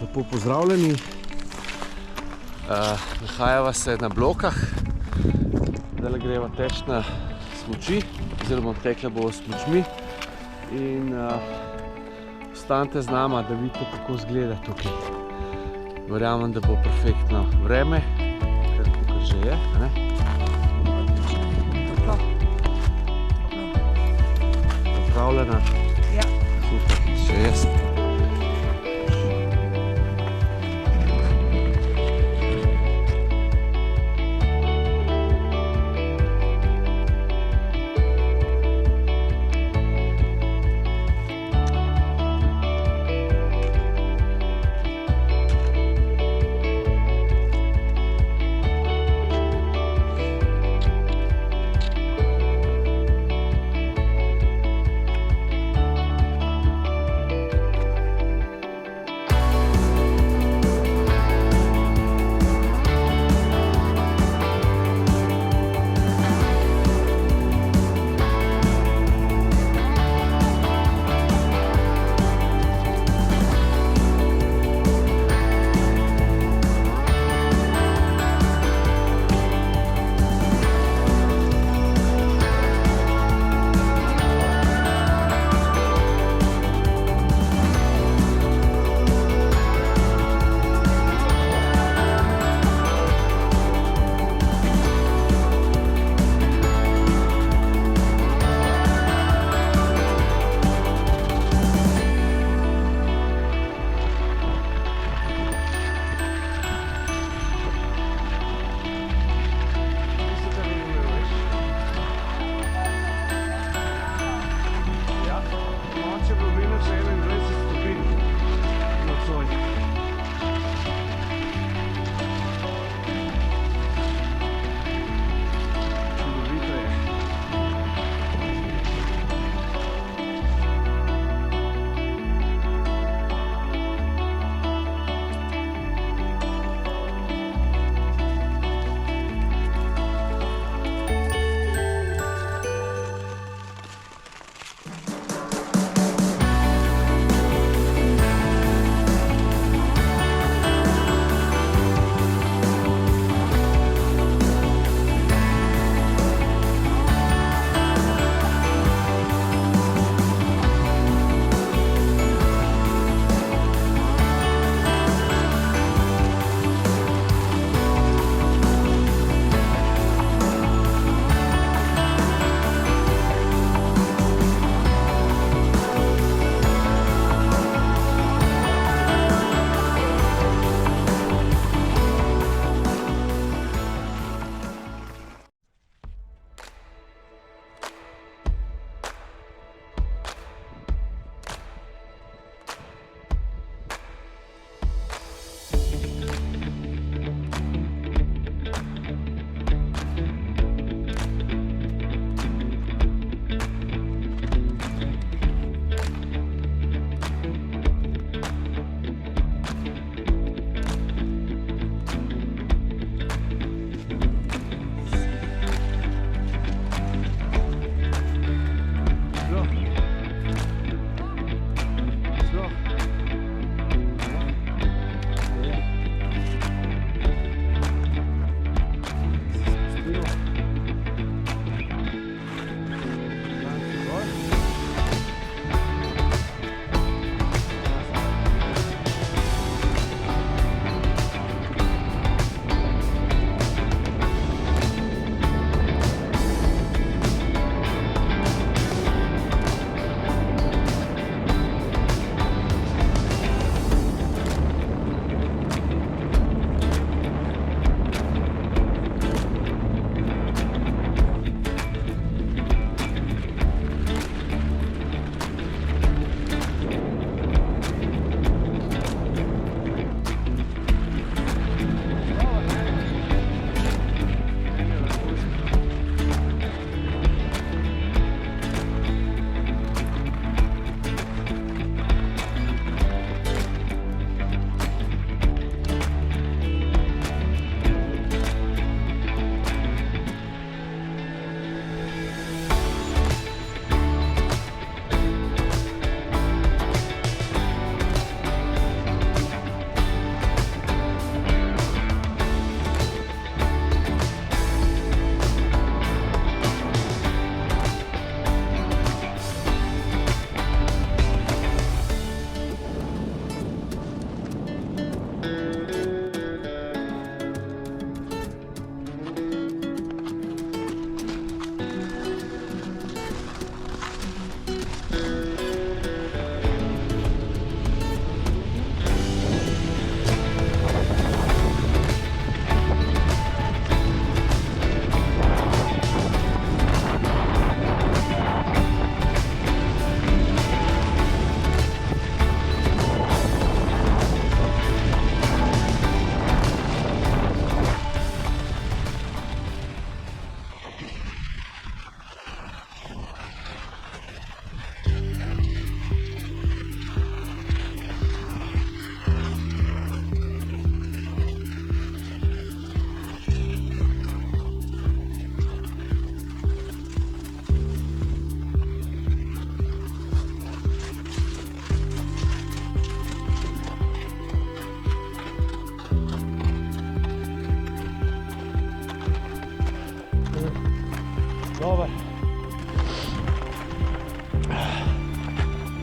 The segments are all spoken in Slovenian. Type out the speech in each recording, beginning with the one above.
Lepo pozdravljeni. Nahajava se na Blokah. Zdaj greva teč na smuči, oziroma tekla bo s smučmi. In ostanite z nama, da vidite, kako izgleda tukaj. Verjamem, da bo perfektno vreme, kakor že je, ne? Pripravljena? Ja. Super, še jaz.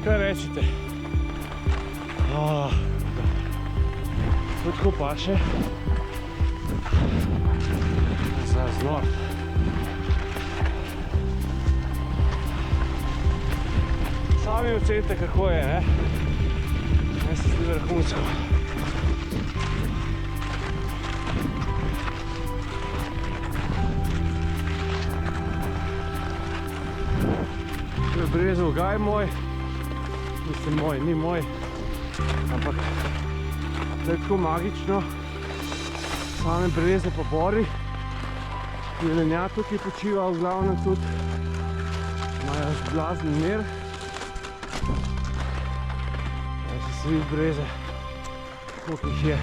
Kaj rečete? To tako paše. Za znor. Sami ocenite, kako je, ne? Meni se zdi vrhunsko. To je Brezov gaj moj. Mislim moj, ni moj. Ampak to je tako magično. Same breze pa bori. Jelenjad tukaj počiva v glavnem tudi. Imajo blazen mir. Se vidi breze, koliko jih je.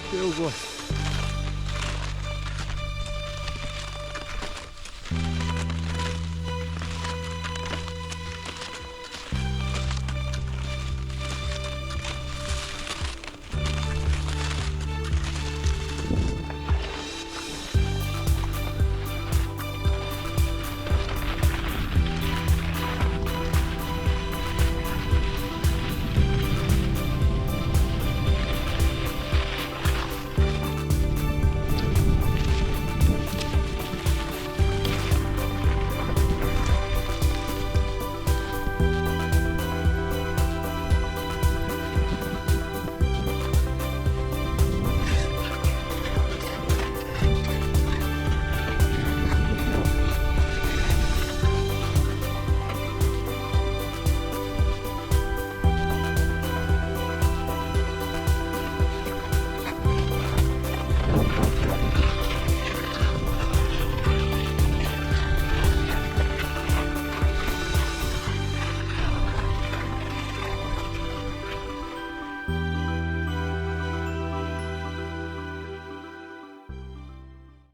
Vse v gost.